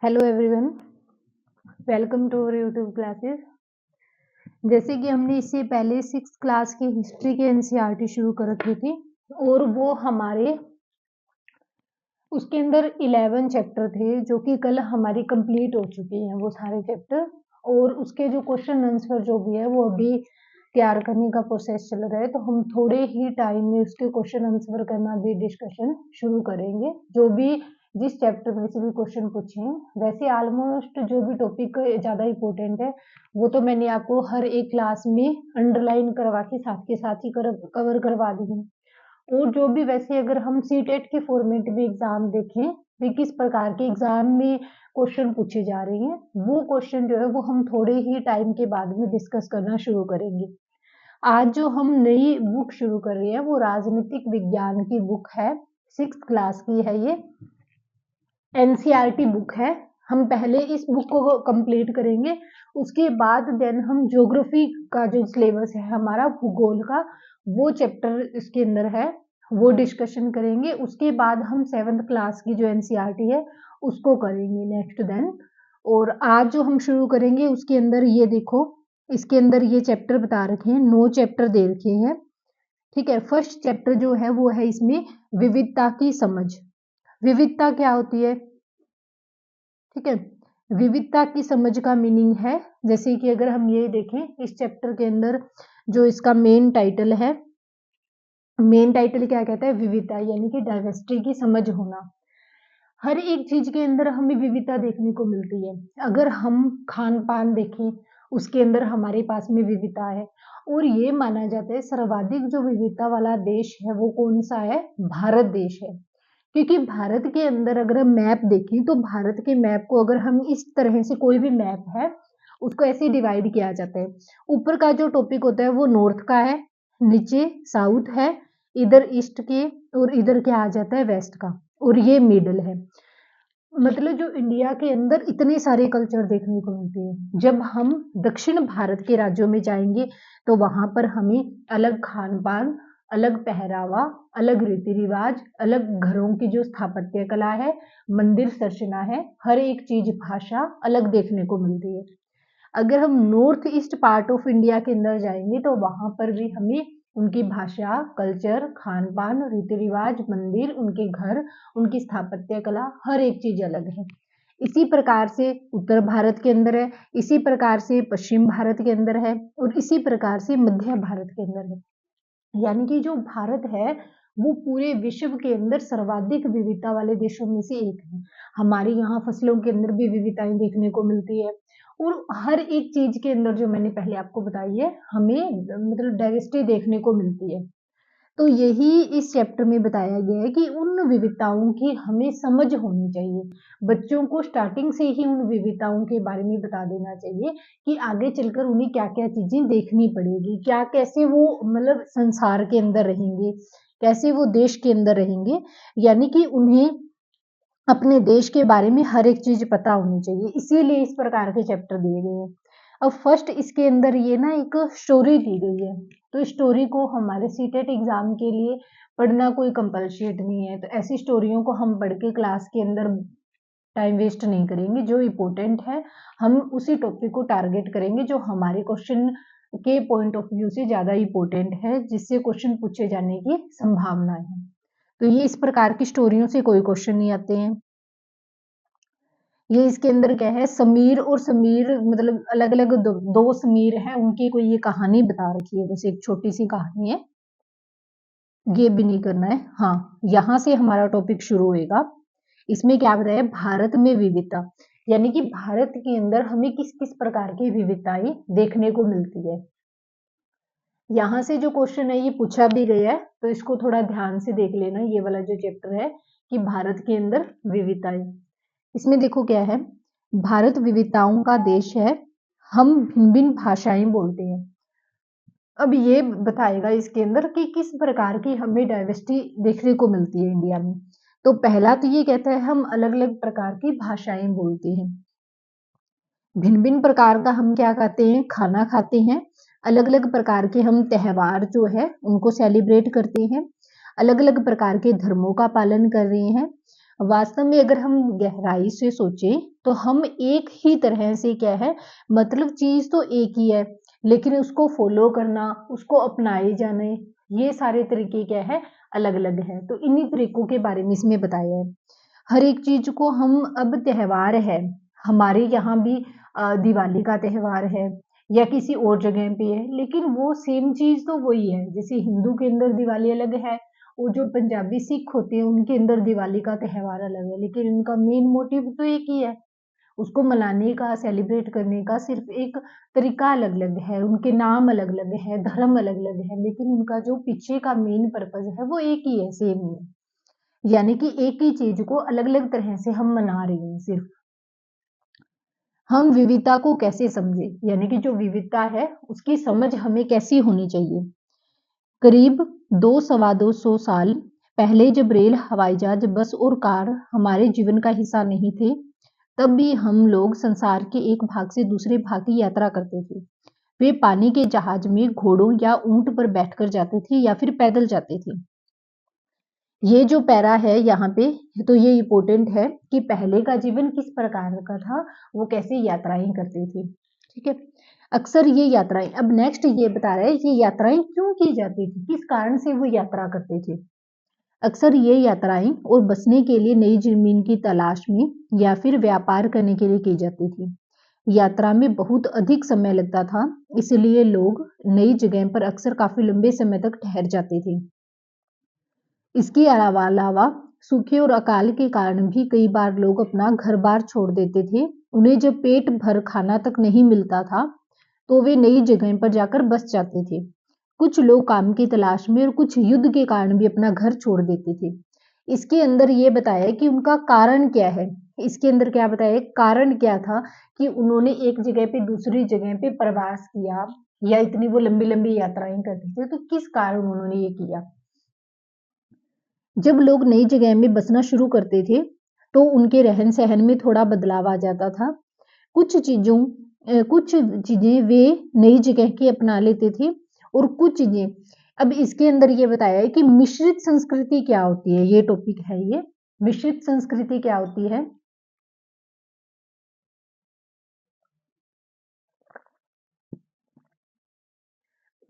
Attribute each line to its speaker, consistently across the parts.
Speaker 1: Hello everyone, welcome to our YouTube classes. जैसे कि हमने इससे पहले 6th क्लास की हिस्ट्री के एनसीईआरटी शुरू कर रखी थी और वो हमारे उसके अंदर 11 चैप्टर थे जो कि कल हमारी कंप्लीट हो चुकी हैं वो सारे चैप्टर। और उसके जो क्वेश्चन आंसर जो भी है वो अभी तैयार करने का प्रोसेस चल रहा है, तो हम थोड़े ही टाइम में उसके क्वेश्चन आंसर करना भी डिस्कशन शुरू करेंगे। जो भी जिस चैप्टर में से भी क्वेश्चन पूछे हैं, वैसे ऑलमोस्ट जो भी टॉपिक ज़्यादा इम्पोर्टेंट है वो तो मैंने आपको हर एक क्लास में अंडरलाइन करवा के साथ ही कवर करवा दी है। और जो भी वैसे अगर हम सीटेट के फॉर्मेट में एग्जाम देखें भी किस प्रकार के एग्जाम में क्वेश्चन पूछे जा रहे हैं, वो क्वेश्चन जो है वो हम थोड़े ही टाइम के बाद में डिस्कस करना शुरू करेंगे। आज जो हम नई बुक शुरू कर रहे हैं वो राजनीतिक विज्ञान की बुक है, 6th क्लास की है, ये एनसीईआरटी बुक है। हम पहले इस बुक को कंप्लीट करेंगे, उसके बाद देन हम ज्योग्राफी का जो सिलेबस है हमारा भूगोल का, वो चैप्टर इसके अंदर है वो डिस्कशन करेंगे। उसके बाद हम 7th क्लास की जो एनसीईआरटी है उसको करेंगे नेक्स्ट देन। और आज जो हम शुरू करेंगे उसके अंदर ये देखो, इसके अंदर ये चैप्टर बता रखे हैं, 9 चैप्टर दे रखे हैं। ठीक है, फर्स्ट चैप्टर जो है वो है इसमें विविधता की समझ। विविधता क्या होती है? ठीक है, विविधता की समझ का मीनिंग है, जैसे कि अगर हम ये देखें इस चैप्टर के अंदर जो इसका मेन टाइटल है, मेन टाइटल क्या कहता है? विविधता, यानी कि डाइवर्सिटी की समझ होना। हर एक चीज के अंदर हमें विविधता देखने को मिलती है। अगर हम खान पान देखें उसके अंदर हमारे पास में विविधता है। और ये माना जाता है सर्वाधिक जो विविधता वाला देश है वो कौन सा है? भारत देश है। क्योंकि भारत के अंदर अगर हम मैप देखें तो भारत के मैप को अगर हम इस तरह से, कोई भी मैप है उसको ऐसे डिवाइड किया जाता है। ऊपर का जो टॉपिक होता है वो नॉर्थ का है, नीचे साउथ है, इधर ईस्ट के, और इधर क्या आ जाता है? वेस्ट का, और ये मिडल है। मतलब जो इंडिया के अंदर इतने सारे कल्चर देखने को मिलते हैं। जब हम दक्षिण भारत के राज्यों में जाएंगे तो वहां पर हमें अलग खान पान, अलग पहरावा, अलग रीति रिवाज, अलग घरों की जो स्थापत्य कला है, मंदिर संरचना है, हर एक चीज, भाषा अलग देखने को मिलती है। अगर हम north east part of India के अंदर जाएंगे तो वहां पर भी हमें उनकी भाषा, कल्चर, खान पान, रीति रिवाज, मंदिर, उनके घर, उनकी स्थापत्य कला, हर एक चीज अलग है। इसी प्रकार से उत्तर भारत के अंदर है, इसी प्रकार से पश्चिम भारत के अंदर है, और इसी प्रकार से मध्य भारत के अंदर है। यानी कि जो भारत है वो पूरे विश्व के अंदर सर्वाधिक विविधता वाले देशों में से एक है। हमारे यहाँ फसलों के अंदर भी विविधताएं देखने को मिलती है, और हर एक चीज के अंदर जो मैंने पहले आपको बताई है हमें मतलब डाइवर्सिटी देखने को मिलती है। तो यही इस चैप्टर में बताया गया है कि उन विविधताओं की हमें समझ होनी चाहिए। बच्चों को स्टार्टिंग से ही उन विविधताओं के बारे में बता देना चाहिए कि आगे चलकर उन्हें क्या क्या चीजें देखनी पड़ेगी, क्या कैसे वो मतलब संसार के अंदर रहेंगे, कैसे वो देश के अंदर रहेंगे। यानी कि उन्हें अपने देश के बारे में हर एक चीज पता होनी चाहिए, इसीलिए इस प्रकार के चैप्टर दिए गए हैं। अब फर्स्ट इसके अंदर ये ना एक स्टोरी दी गई है, तो स्टोरी को हमारे सीटेट एग्जाम के लिए पढ़ना कोई कंपलसेट नहीं है। तो ऐसी स्टोरियों को हम पढ़ के क्लास के अंदर टाइम वेस्ट नहीं करेंगे। जो इम्पोर्टेंट है हम उसी टॉपिक को टारगेट करेंगे जो हमारे क्वेश्चन के पॉइंट ऑफ व्यू से ज्यादा इम्पोर्टेंट है, जिससे क्वेश्चन पूछे जाने की संभावना है। तो ये इस प्रकार की स्टोरियों से कोई क्वेश्चन नहीं आते हैं। ये इसके अंदर क्या है, समीर और समीर मतलब अलग अलग दो समीर हैं, उनकी कोई ये कहानी बता रखी है, बस एक छोटी सी कहानी है, ये भी नहीं करना है। हाँ, यहाँ से हमारा टॉपिक शुरू होएगा। इसमें क्या बताया? भारत में विविधता, यानी कि भारत के अंदर हमें किस किस प्रकार की विविधताएं देखने को मिलती है। यहाँ से जो क्वेश्चन है ये पूछा भी गया है, तो इसको थोड़ा ध्यान से देख लेना। ये वाला जो चैप्टर है कि भारत के अंदर विविधताएं, इसमें देखो क्या है, भारत विविधताओं का देश है, हम भिन्न भिन्न भाषाएं बोलते हैं। अब ये बताएगा इसके अंदर कि किस प्रकार की हमें डाइवर्सिटी देखने को मिलती है इंडिया में। तो पहला तो ये कहता है हम अलग अलग प्रकार की भाषाएं बोलते हैं। भिन्न भिन्न प्रकार का हम क्या खाते हैं? खाना खाते हैं। अलग अलग प्रकार के हम त्योहार जो है उनको सेलिब्रेट करते हैं। अलग अलग प्रकार के धर्मों का पालन कर रहे हैं। वास्तव में अगर हम गहराई से सोचें तो हम एक ही तरह से क्या है, मतलब चीज तो एक ही है, लेकिन उसको फॉलो करना, उसको अपनाए जाने, ये सारे तरीके क्या है, अलग अलग है। तो इन्हीं तरीकों के बारे में इसमें बताया है। हर एक चीज को हम, अब त्योहार है हमारे यहाँ भी, दिवाली का त्योहार है या किसी और जगह पे है, लेकिन वो सेम चीज तो वही है। जैसे हिंदू के अंदर दिवाली अलग है, वो जो पंजाबी सिख होते हैं उनके अंदर दिवाली का त्योहार अलग है, लेकिन उनका मेन मोटिव तो एक ही है। उसको मनाने का, सेलिब्रेट करने का सिर्फ एक तरीका अलग अलग है, उनके नाम अलग अलग है, धर्म अलग अलग है, लेकिन उनका जो पीछे का मेन पर्पज है वो एक ही है, सेम ही है। यानी कि एक ही चीज को अलग अलग तरह से हम मना रहे हैं। सिर्फ हम विविधता को कैसे समझे, यानी कि जो विविधता है उसकी समझ हमें कैसी होनी चाहिए। करीब 200-225 साल पहले जब रेल, हवाई जहाज, बस और कार हमारे जीवन का हिस्सा नहीं थे, तब भी हम लोग संसार के एक भाग से दूसरे भाग की यात्रा करते थे। वे पानी के जहाज में घोड़ों या ऊंट पर बैठकर जाते थे या फिर पैदल जाते थे। ये जो पैरा है यहाँ पे, तो ये इम्पोर्टेंट है कि पहले का जीवन किस प्रकार का था, वो कैसे यात्राएं करते थे। ठीक है, अक्सर ये यात्राएं, अब नेक्स्ट ये बता रहा है ये यात्राएं क्यों की जाती थी, किस कारण से वो यात्रा करते थे। अक्सर ये यात्राएं और बसने के लिए नई जमीन की तलाश में या फिर व्यापार करने के लिए की जाती थी। यात्रा में बहुत अधिक समय लगता था, इसलिए लोग नई जगह पर अक्सर काफी लंबे समय तक ठहर जाते थे। इसके अलावा सूखे और अकाल के कारण भी कई बार लोग अपना घर बार छोड़ देते थे। उन्हें जब पेट भर खाना तक नहीं मिलता था तो वे नई जगह पर जाकर बस जाते थे। कुछ लोग काम की तलाश में और कुछ युद्ध के कारण भी अपना घर छोड़ देते थे। इसके अंदर ये बताया कि उनका कारण क्या है। इसके अंदर क्या बताया, कारण क्या था कि उन्होंने एक जगह पे दूसरी जगह पे प्रवास किया या इतनी वो लंबी लंबी यात्राएं करते थे, तो किस कारण उन्होंने ये किया। जब लोग नई जगह में बसना शुरू करते थे तो उनके रहन सहन में थोड़ा बदलाव आ जाता था। कुछ चीजें वे नई जगह की अपना लेते थे और कुछ चीजें, अब इसके अंदर ये बताया है कि मिश्रित संस्कृति क्या होती है, ये टॉपिक है। ये मिश्रित संस्कृति क्या होती है।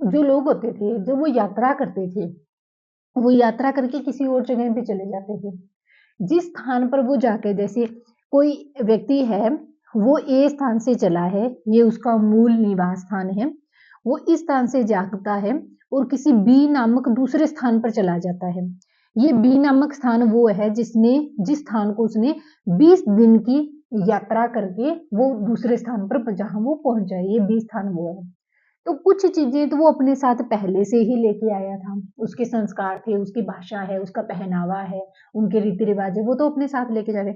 Speaker 1: जो लोग होते थे, जो वो यात्रा करते थे, वो यात्रा करके किसी और जगह पे चले जाते थे। जिस स्थान पर वो जाके, जैसे कोई व्यक्ति है, वो ए स्थान से चला है, ये उसका मूल निवास स्थान है, वो इस स्थान से जागता है और किसी बी नामक दूसरे स्थान पर चला जाता है। ये बी नामक स्थान वो है जिस स्थान को उसने 20 दिन की यात्रा करके वो दूसरे स्थान पर जहां वो पहुंच जाए, ये बी स्थान वो है। तो कुछ चीजें तो वो अपने साथ पहले से ही लेके आया था, उसके संस्कार थे, उसकी भाषा है, उसका पहनावा है, उनके रीति रिवाज है, वो तो अपने साथ लेके जा रहे।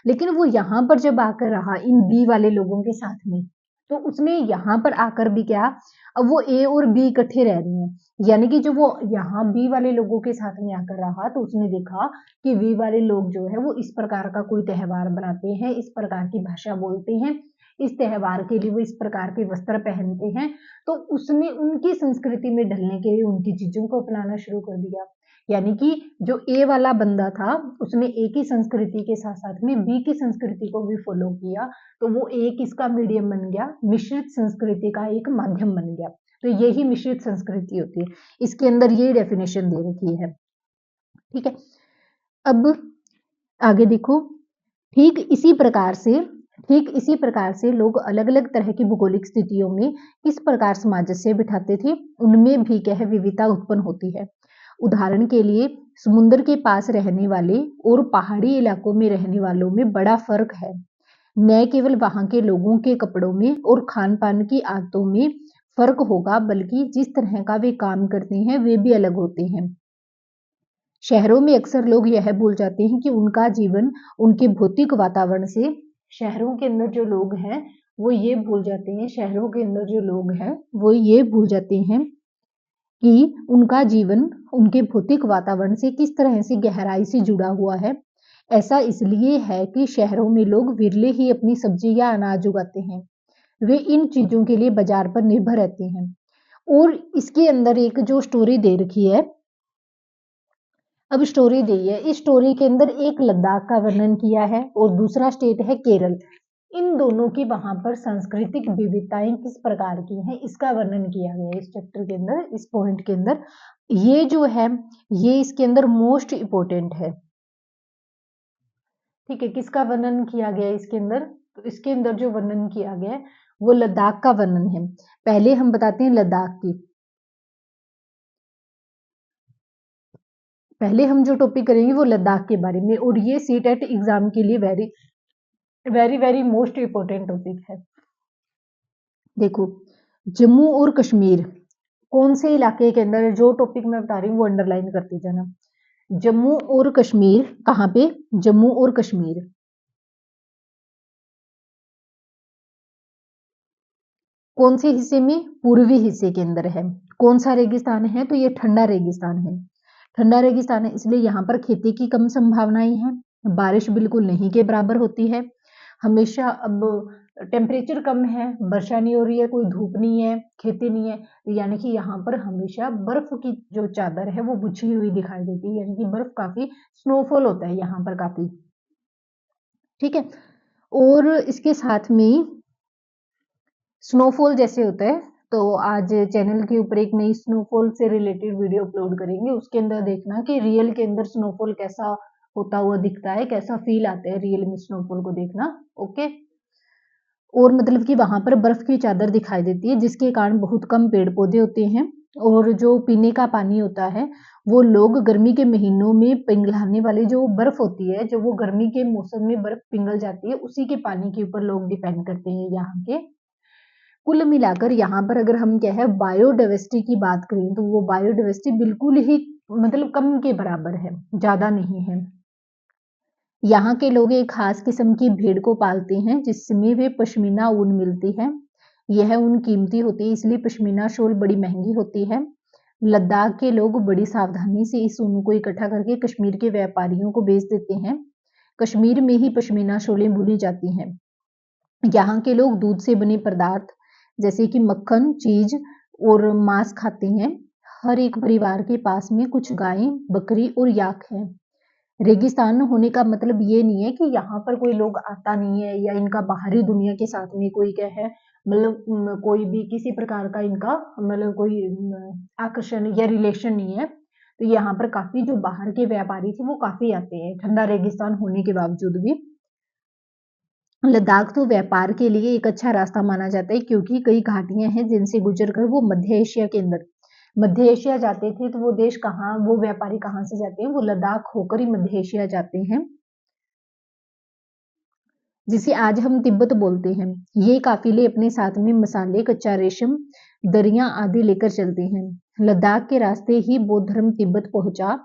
Speaker 1: लेकिन वो यहाँ पर जब आकर रहा इन बी वाले लोगों के साथ में, तो उसने यहाँ पर आकर भी क्या, अब वो ए और बी इकट्ठे रह रहे हैं, यानी कि जो वो यहाँ बी वाले लोगों के साथ में आकर रहा तो उसने देखा कि बी वाले लोग जो है वो इस प्रकार का कोई त्योहार बनाते हैं, इस प्रकार की भाषा बोलते हैं, इस त्योहार के लिए वो इस प्रकार के वस्त्र पहनते हैं। तो उसने उनकी संस्कृति में ढलने के लिए उनकी चीजों को अपनाना शुरू कर दिया। यानी कि जो ए वाला बंदा था उसने ए की संस्कृति के साथ साथ में बी की संस्कृति को भी फॉलो किया, तो वो एक इसका मीडियम बन गया, मिश्रित संस्कृति का एक माध्यम बन गया। तो यही मिश्रित संस्कृति होती है, इसके अंदर ये डेफिनेशन दे रखी है। ठीक है, अब आगे देखो। ठीक इसी प्रकार से ठीक इसी प्रकार से लोग अलग अलग तरह की भौगोलिक स्थितियों में किस प्रकार सामंजस्य बिठाते थे, उनमें भी क्या है, विविधता उत्पन्न होती है। उदाहरण के लिए समुद्र के पास रहने वाले और पहाड़ी इलाकों में रहने वालों में बड़ा फर्क है। न केवल वहां के लोगों के कपड़ों में और खान पान की आदतों में फर्क होगा, बल्कि जिस तरह का वे काम करते हैं वे भी अलग होते हैं। शहरों में अक्सर लोग यह भूल जाते हैं कि उनका जीवन उनके भौतिक वातावरण से, शहरों के अंदर जो लोग हैं वो ये भूल जाते हैं, शहरों के अंदर जो लोग हैं वो ये भूल जाते हैं कि उनका जीवन उनके भौतिक वातावरण से किस तरह से गहराई से जुड़ा हुआ है। ऐसा इसलिए है कि शहरों में लोग विरले ही अपनी सब्जी या अनाज उगाते हैं, वे इन चीजों के लिए बाजार पर निर्भर रहते हैं। और इसके अंदर एक जो स्टोरी दे रखी है, अब स्टोरी दी है, इस स्टोरी के अंदर एक लद्दाख का वर्णन किया है और दूसरा स्टेट है केरल। इन दोनों की वहां पर सांस्कृतिक विविधताएं किस प्रकार की हैं इसका वर्णन किया गया है इस चैप्टर के अंदर, इस पॉइंट के अंदर। ये जो है ये इसके अंदर मोस्ट इम्पोर्टेंट है। ठीक है, किसका वर्णन किया गया है इसके अंदर? तो इसके अंदर जो वर्णन किया गया है वो लद्दाख का वर्णन है। पहले हम बताते हैं लद्दाख की। पहले हम जो टॉपिक करेंगे वो लद्दाख के बारे में, और ये सीटेट एग्जाम के लिए very very very most important topic है। देखो, जम्मू और कश्मीर कौन से इलाके के अंदर, जो टॉपिक मैं बता रही हूँ वो अंडरलाइन करते जाना। जम्मू और कश्मीर कहाँ पे? जम्मू और कश्मीर कौन से हिस्से में? पूर्वी हिस्से के अंदर है। कौन सा रेगिस्तान है? तो ये ठंडा रेगिस्तान है। ठंडा रेगिस्तान है इसलिए यहाँ पर खेती की कम संभावनाएं हैं, बारिश बिल्कुल नहीं के बराबर होती है हमेशा। अब टेम्परेचर कम है, वर्षा नहीं हो रही है, कोई धूप नहीं है, खेती नहीं है, यानी कि यहाँ पर हमेशा बर्फ की जो चादर है वो बिछी हुई दिखाई देती है, यानी कि बर्फ काफी स्नोफॉल होता है यहाँ पर काफी। ठीक है, और इसके साथ में स्नोफॉल जैसे होता है, तो आज चैनल के ऊपर एक नई स्नोफॉल से रिलेटेड वीडियो अपलोड करेंगे, उसके अंदर देखना कि रियल के अंदर स्नोफॉल कैसा होता हुआ दिखता है, कैसा फील आता है रियल में स्नोफॉल को देखना। ओके, और मतलब कि वहां पर बर्फ की चादर दिखाई देती है जिसके कारण बहुत कम पेड़ पौधे होते हैं, और जो पीने का पानी होता है वो लोग गर्मी के महीनों में पिघलाने वाली जो बर्फ होती है, जो वो गर्मी के मौसम में बर्फ पिघल जाती है, उसी के पानी के ऊपर लोग डिपेंड करते हैं यहाँ के। कुल मिलाकर यहाँ पर अगर हम क्या है बायोडाइवर्सिटी की बात करें तो वो बायोडाइवर्सिटी बिल्कुल ही मतलब कम के बराबर है, ज्यादा नहीं है। यहाँ के लोग एक खास किस्म की भेड़ को पालते हैं जिसमें वे पश्मीना ऊन मिलती है। यह ऊन कीमती होती है इसलिए पश्मीना शॉल बड़ी महंगी होती है। लद्दाख के लोग बड़ी सावधानी से इस ऊन को इकट्ठा करके कश्मीर के व्यापारियों को बेच देते हैं। कश्मीर में ही पश्मीना शॉलें बुनी जाती हैं। यहाँ के लोग दूध से बने पदार्थ जैसे कि मक्खन, चीज और मांस खाते हैं। हर एक परिवार के पास में कुछ गायें, बकरी और याक है। रेगिस्तान होने का मतलब ये नहीं है कि यहाँ पर कोई लोग आता नहीं है या इनका बाहरी दुनिया के साथ में कोई क्या है मतलब कोई भी किसी प्रकार का इनका मतलब कोई आकर्षण या रिलेशन नहीं है। तो यहाँ पर काफी जो बाहर के व्यापारी थे वो काफी आते हैं ठंडा रेगिस्तान होने के बावजूद भी। लद्दाख तो व्यापार के लिए एक अच्छा रास्ता माना जाता है क्योंकि कई घाटियां हैं जिनसे गुजर कर वो मध्य एशिया के अंदर मध्य एशिया जाते थे। तो वो देश कहाँ, वो व्यापारी कहाँ से जाते हैं? वो लद्दाख होकर ही मध्य एशिया जाते हैं, जिसे आज हम तिब्बत बोलते हैं। ये काफिले अपने साथ में मसाले, कच्चा रेशम, दरिया आदि लेकर चलते हैं। लद्दाख के रास्ते ही बौद्ध धर्म तिब्बत पहुंचा।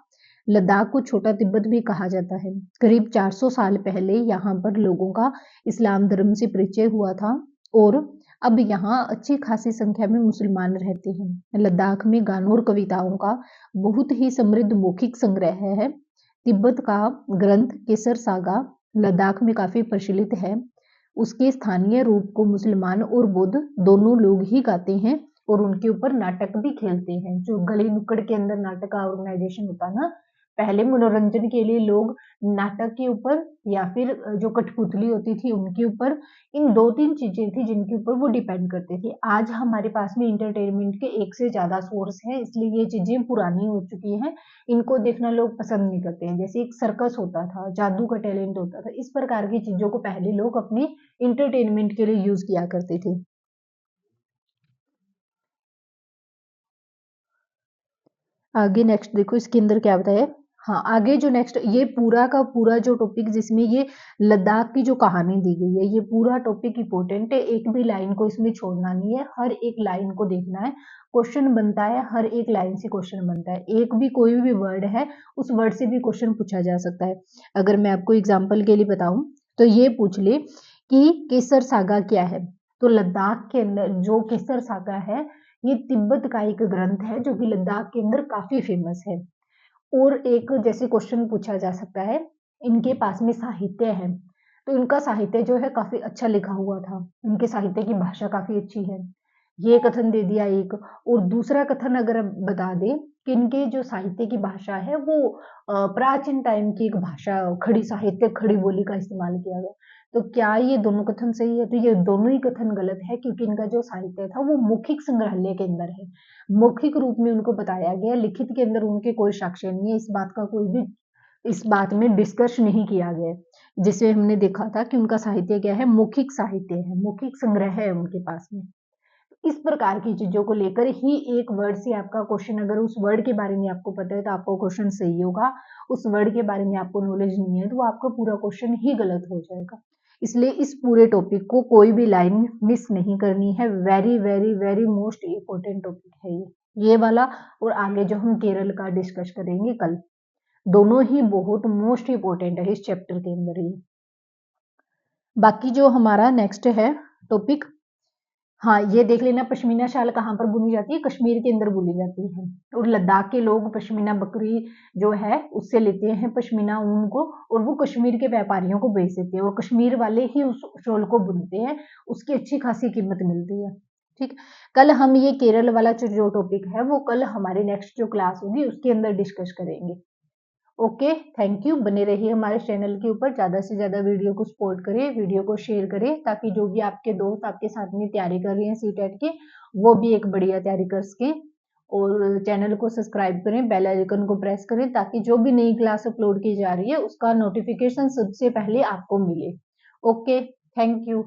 Speaker 1: लद्दाख को छोटा तिब्बत भी कहा जाता है। करीब 400 साल पहले यहाँ पर लोगों का इस्लाम धर्म से परिचय हुआ था और अब यहाँ अच्छी खासी संख्या में मुसलमान रहते हैं। लद्दाख में गानों और कविताओं का बहुत ही समृद्ध मौखिक संग्रह है। तिब्बत का ग्रंथ केसर सागा लद्दाख में काफी प्रचलित है। उसके स्थानीय रूप को मुसलमान और बौद्ध दोनों लोग ही गाते हैं और उनके ऊपर नाटक भी खेलते हैं। जो गली नुक्कड़ के अंदर नाटक का ऑर्गेनाइजेशन होता है ना, पहले मनोरंजन के लिए लोग नाटक के ऊपर या फिर जो कठपुतली होती थी उनके ऊपर, इन दो तीन चीजें थी जिनके ऊपर वो डिपेंड करते थे। आज हमारे पास में इंटरटेनमेंट के एक से ज्यादा सोर्स है इसलिए ये चीजें पुरानी हो चुकी हैं, इनको देखना लोग पसंद नहीं करते हैं। जैसे एक सर्कस होता था, जादू का टैलेंट होता था, इस प्रकार की चीजों को पहले लोग अपने इंटरटेनमेंट के लिए यूज किया करते थे। आगे नेक्स्ट देखो इसके अंदर क्या बताया। हाँ, आगे जो नेक्स्ट ये पूरा का पूरा जो टॉपिक जिसमें ये लद्दाख की जो कहानी दी गई है ये पूरा टॉपिक इंपॉर्टेंट है, एक भी लाइन को इसमें छोड़ना नहीं है, हर एक लाइन को देखना है। क्वेश्चन बनता है, हर एक लाइन से क्वेश्चन बनता है, एक भी कोई भी वर्ड है उस वर्ड से भी क्वेश्चन पूछा जा सकता है। अगर मैं आपको एग्जाम्पल के लिए बताऊं तो ये पूछ ले कि केसर सागा क्या है, तो लद्दाख के अंदर जो केसर सागा है ये तिब्बत का एक ग्रंथ है जो कि लद्दाख के अंदर काफी फेमस है। और एक जैसे क्वेश्चन पूछा जा सकता है, इनके पास में साहित्य है तो इनका साहित्य जो है काफी अच्छा लिखा हुआ था, इनके साहित्य की भाषा काफी अच्छी है। ये कथन दे दिया एक। और दूसरा कथन अगर अब बता दें कि इनके जो साहित्य की भाषा है वो प्राचीन टाइम की एक भाषा, खड़ी साहित्य, खड़ी बोली का इस्तेमाल किया गया। तो क्या ये दोनों कथन सही है? तो ये दोनों ही कथन गलत है, क्योंकि इनका जो साहित्य था वो मौखिक संग्रहालय के अंदर है। मौखिक रूप में उनको बताया गया, लिखित के अंदर उनके कोई साक्ष्य नहीं है। इस बात का कोई भी इस बात में डिस्कस नहीं किया गया। जिसे हमने देखा था कि उनका साहित्य क्या है, मौखिक साहित्य है, मौखिक संग्रह है उनके पास में। इस प्रकार की चीजों को लेकर ही एक वर्ड से आपका क्वेश्चन, अगर उस वर्ड के बारे में आपको पता है तो आपका क्वेश्चन सही होगा। उस वर्ड के बारे में आपको नॉलेज नहीं है तो वो आपका पूरा क्वेश्चन ही गलत हो जाएगा। इसलिए इस पूरे टॉपिक को कोई भी लाइन मिस नहीं करनी है। Very very very most important topic है ये वाला। और आगे जो हम केरल का डिस्कस करेंगे कल, दोनों ही बहुत मोस्ट इम्पोर्टेंट है इस चैप्टर के अंदर ही। बाकी जो हमारा नेक्स्ट है टॉपिक, हाँ ये देख लेना, पश्मीना शाल कहाँ पर बुनी जाती है? कश्मीर के अंदर बुनी जाती है। और लद्दाख के लोग पश्मीना बकरी जो है उससे लेते हैं पश्मीना ऊन को, और वो कश्मीर के व्यापारियों को बेच देते हैं, और कश्मीर वाले ही उस शॉल को बुनते हैं। उसकी अच्छी खासी कीमत मिलती है। ठीक, कल हम ये केरल वाला जो टॉपिक है वो कल हमारी नेक्स्ट जो क्लास होगी उसके अंदर डिस्कस करेंगे। Okay, thank you. बने रहिए हमारे चैनल के ऊपर, ज़्यादा से ज़्यादा वीडियो को सपोर्ट करें, वीडियो को शेयर करें, ताकि जो भी आपके दोस्त आपके साथ में तैयारी कर रहे हैं सीटेट की, वो भी एक बढ़िया तैयारी कर सकें। और चैनल को सब्सक्राइब करें, बेल आइकन को प्रेस करें, ताकि जो भी नई क्लास अपलोड की जा रही है उसका नोटिफिकेशन सबसे पहले आपको मिले। Okay, thank you.